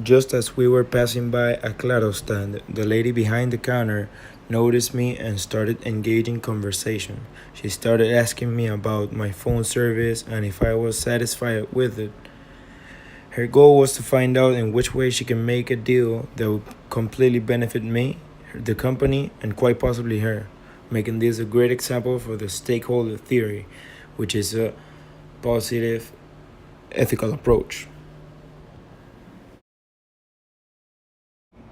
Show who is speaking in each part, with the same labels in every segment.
Speaker 1: Just as we were passing by a Claro stand, the lady behind the counter noticed me and started engaging conversation. She started asking me about my phone service and if I was satisfied with it. Her goal was to find out in which way she can make a deal that would completely benefit me, the company, and quite possibly her, making this a great example for the stakeholder theory, which is a positive ethical approach.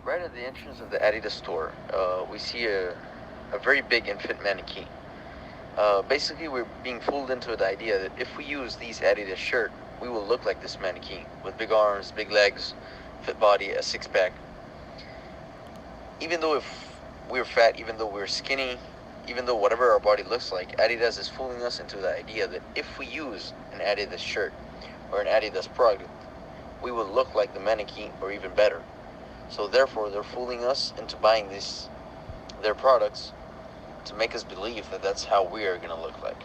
Speaker 2: Right at the entrance of the Adidas store, we see a very big infant mannequin. Basically, we're being fooled into the idea that if we use these Adidas shirt, we will look like this mannequin with big arms, big legs, fit body, a six pack. Even though if we're fat, even though we're skinny, even though whatever our body looks like, Adidas is fooling us into the idea that if we use an Adidas shirt or an Adidas product, we will look like the mannequin or even better. So therefore, they're fooling us into buying their products to make us believe that that's how we are going to look like.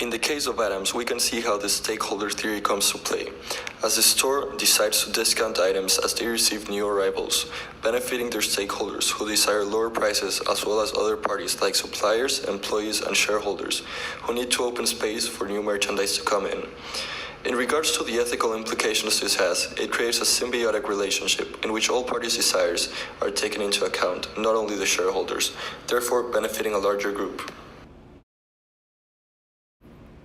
Speaker 3: In the case of items, we can see how the stakeholder theory comes to play, as the store decides to discount items as they receive new arrivals, benefiting their stakeholders who desire lower prices, as well as other parties like suppliers, employees, and shareholders who need to open space for new merchandise to come in. In regards to the ethical implications this has, it creates a symbiotic relationship in which all parties' desires are taken into account, not only the shareholders, therefore benefiting a larger group.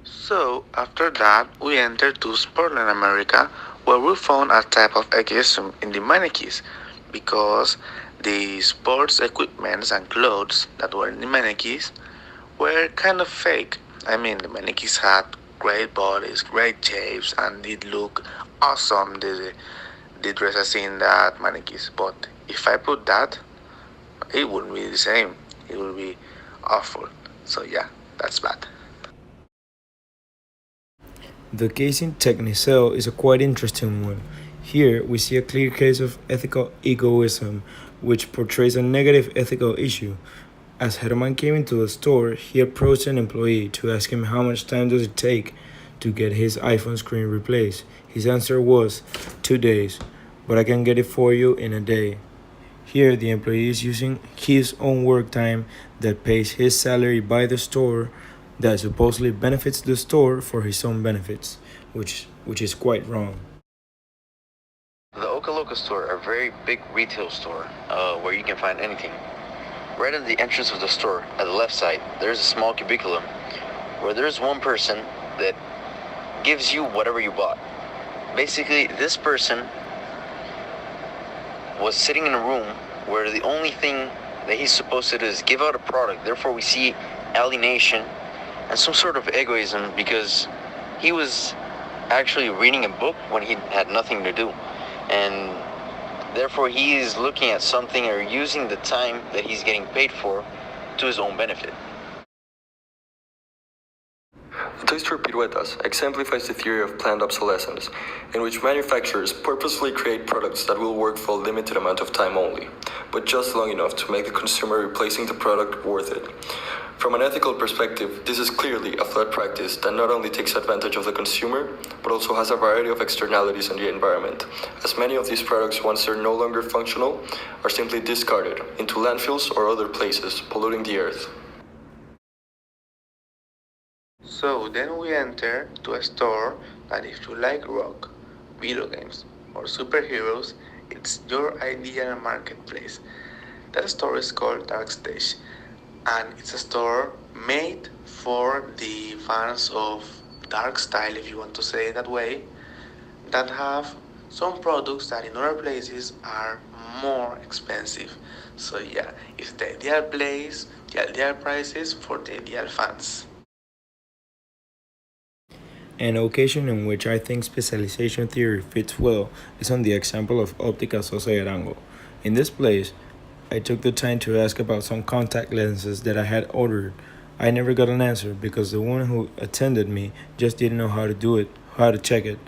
Speaker 4: So, after that, we entered to Portland, America, where we found a type of ageism in the mannequins, because the sports equipments and clothes that were in the mannequins were kind of fake. I mean, the mannequins had great bodies, great shapes, and it looked awesome, the dresses in that mannequins. But if I put that, it wouldn't be the same. It would be awful. So yeah, that's bad.
Speaker 1: The case in Technicel is a quite interesting one. Here, we see a clear case of ethical egoism, which portrays a negative ethical issue. As Herman came into the store, he approached an employee to ask him how much time does it take to get his iPhone screen replaced. His answer was 2 days, but I can get it for you in a day. Here, the employee is using his own work time that pays his salary by the store that supposedly benefits the store for his own benefits, which is quite wrong.
Speaker 2: The Okaloka store, a very big retail store where you can find anything. Right at the entrance of the store, at the left side, there's a small cubiculum where there's one person that gives you whatever you bought. Basically, this person was sitting in a room where the only thing that he's supposed to do is give out a product. Therefore, we see alienation and some sort of egoism because he was actually reading a book when he had nothing to do. And therefore, he is looking at something or using the time that he's getting paid for to his own benefit.
Speaker 3: The Toy Store Piruetas exemplifies the theory of planned obsolescence, in which manufacturers purposefully create products that will work for a limited amount of time only, but just long enough to make the consumer replacing the product worth it. From an ethical perspective, this is clearly a flawed practice that not only takes advantage of the consumer, but also has a variety of externalities on the environment, as many of these products, once they're no longer functional, are simply discarded into landfills or other places, polluting the earth.
Speaker 4: So then we enter to a store that if you like rock, video games, or superheroes, it's your ideal marketplace. That store is called Dark Stage, and it's a store made for the fans of dark style, if you want to say it that way, that have some products that in other places are more expensive. So yeah, it's the ideal place, the ideal prices for the ideal fans.
Speaker 1: An occasion in which I think specialization theory fits well is on the example of Óptica Sosa y Arango. In this place, I took the time to ask about some contact lenses that I had ordered. I never got an answer because the one who attended me just didn't know how to do it, how to check it,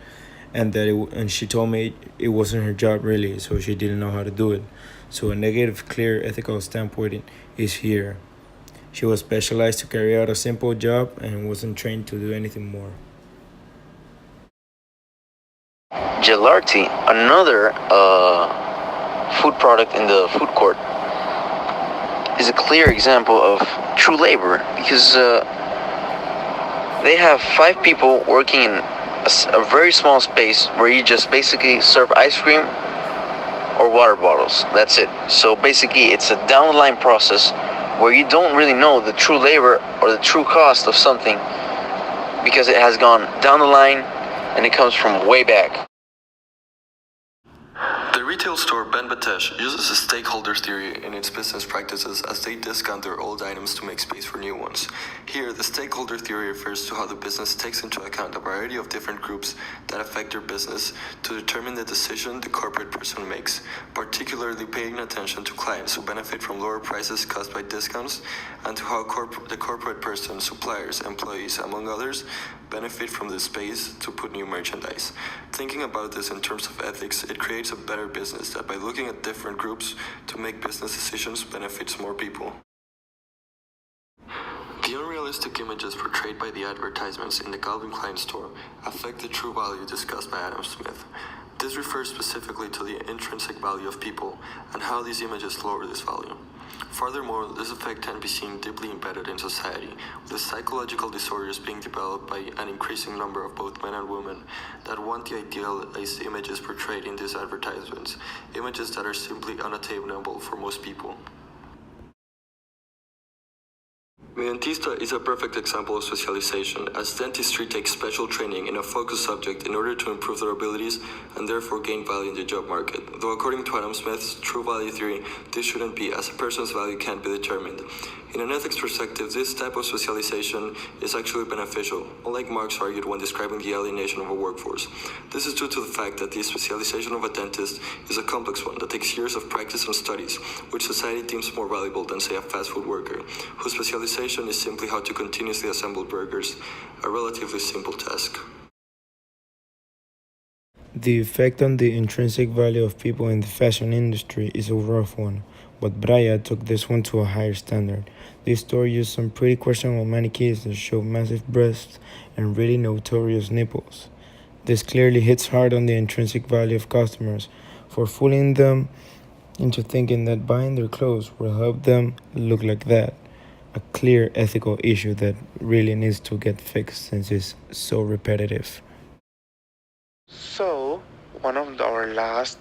Speaker 1: and she told me it wasn't her job really, so she didn't know how to do it. So a negative, clear, ethical standpoint is here. She was specialized to carry out a simple job and wasn't trained to do anything more.
Speaker 2: Gelarti, another food product in the food court, is a clear example of true labor because they have 5 people working in a very small space where you just basically serve ice cream or water bottles. That's it. So basically, it's a down the line process where you don't really know the true labor or the true cost of something because it has gone down the line and it comes from way back.
Speaker 3: The retail store Ben Batesh uses the stakeholder theory in its business practices as they discount their old items to make space for new ones. Here, the stakeholder theory refers to how the business takes into account a variety of different groups that affect their business to determine the decision the corporate person makes, particularly paying attention to clients who benefit from lower prices caused by discounts, and to how the corporate person, suppliers, employees, among others, benefit from the space to put new merchandise. Thinking about this in terms of ethics, it creates a better business that by looking at different groups to make business decisions benefits more people. The unrealistic images portrayed by the advertisements in the Calvin Klein store affect the true value discussed by Adam Smith. This refers specifically to the intrinsic value of people and how these images lower this value. Furthermore, this effect can be seen deeply embedded in society, with psychological disorders being developed by an increasing number of both men and women that want the idealized images portrayed in these advertisements, images that are simply unattainable for most people. Mi dentista is a perfect example of specialization, as dentistry takes special training in a focused subject in order to improve their abilities and therefore gain value in the job market. Though according to Adam Smith's true value theory, this shouldn't be, as a person's value can't be determined. In an ethics perspective, this type of specialization is actually beneficial, unlike Marx argued when describing the alienation of a workforce. This is due to the fact that the specialization of a dentist is a complex one that takes years of practice and studies, which society deems more valuable than, say, a fast food worker, whose specialization is simply how to continuously assemble burgers, a relatively simple task.
Speaker 1: The effect on the intrinsic value of people in the fashion industry is a rough one, but Braya took this one to a higher standard. This store used some pretty questionable mannequins that show massive breasts and really notorious nipples. This clearly hits hard on the intrinsic value of customers for fooling them into thinking that buying their clothes will help them look like that. A clear ethical issue that really needs to get fixed since it's so repetitive.
Speaker 4: So, one of our last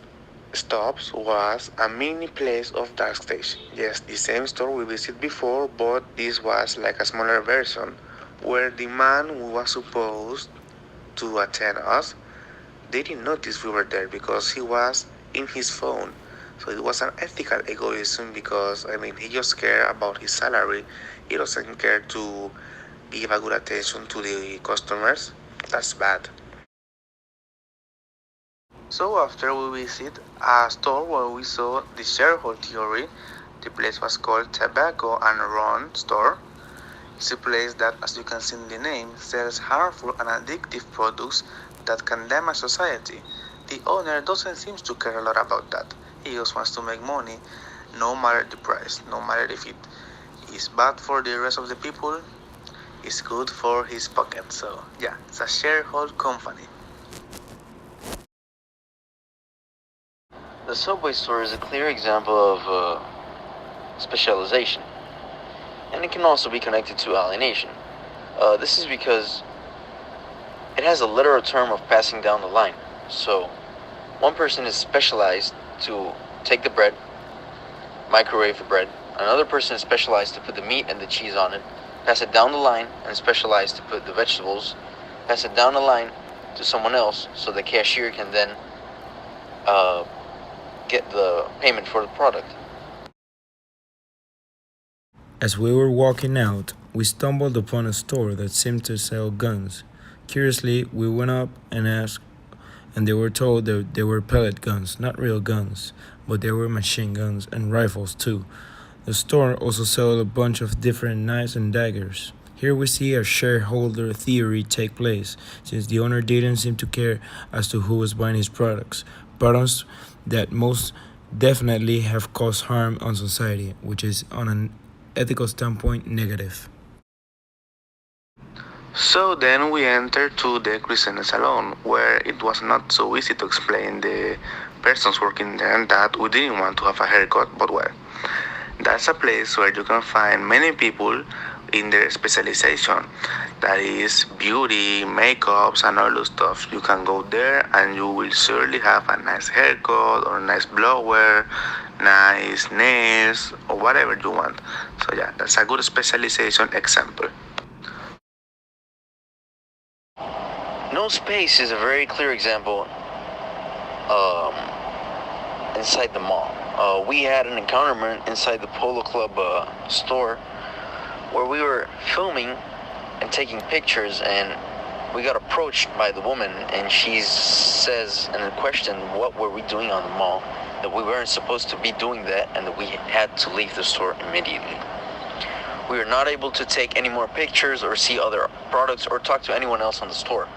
Speaker 4: stops was a mini place of Dark Stage. Yes, the same store we visited before, but this was like a smaller version, where the man who was supposed to attend us didn't notice we were there because he was in his phone. So it was an ethical egoism because, he just cared about his salary. He doesn't care to give a good attention to the customers. That's bad. So after we visit a store where we saw the shareholder theory, the place was called Tobacco and Ron Store. It's a place that, as you can see in the name, sells harmful and addictive products that can damage society. The owner doesn't seem to care a lot about that. He just wants to make money, no matter the price, no matter if it is bad for the rest of the people, it's good for his pocket. So yeah, it's a shareholder company.
Speaker 2: The Subway store is a clear example of specialization, and it can also be connected to alienation. This is because it has a literal term of passing down the line. So one person is specialized to take the bread, microwave the bread. Another person is specialized to put the meat and the cheese on it, pass it down the line, and specialized to put the vegetables, pass it down the line to someone else so the cashier can then get the payment for the product.
Speaker 1: As we were walking out, we stumbled upon a store that seemed to sell guns. Curiously, we went up and asked, and they were told that they were pellet guns, not real guns, but they were machine guns and rifles too. The store also sold a bunch of different knives and daggers. Here we see a shareholder theory take place, since the owner didn't seem to care as to who was buying his products that most definitely have caused harm on society, which is on an ethical standpoint negative.
Speaker 4: So then we entered to the Crescent Salon, where it was not so easy to explain the persons working there that we didn't want to have a haircut, but well, that's a place where you can find many people in their specialization. That is beauty, makeups, and all those stuff. You can go there and you will surely have a nice haircut or a nice blower, nice nails, or whatever you want. So yeah, that's a good specialization example.
Speaker 2: No space is a very clear example inside the mall. We had an encounter inside the Polo Club store where we were filming and taking pictures, and we got approached by the woman, and she says in a question, what were we doing on the mall, that we weren't supposed to be doing that, and that we had to leave the store immediately. We were not able to take any more pictures or see other products or talk to anyone else on the store.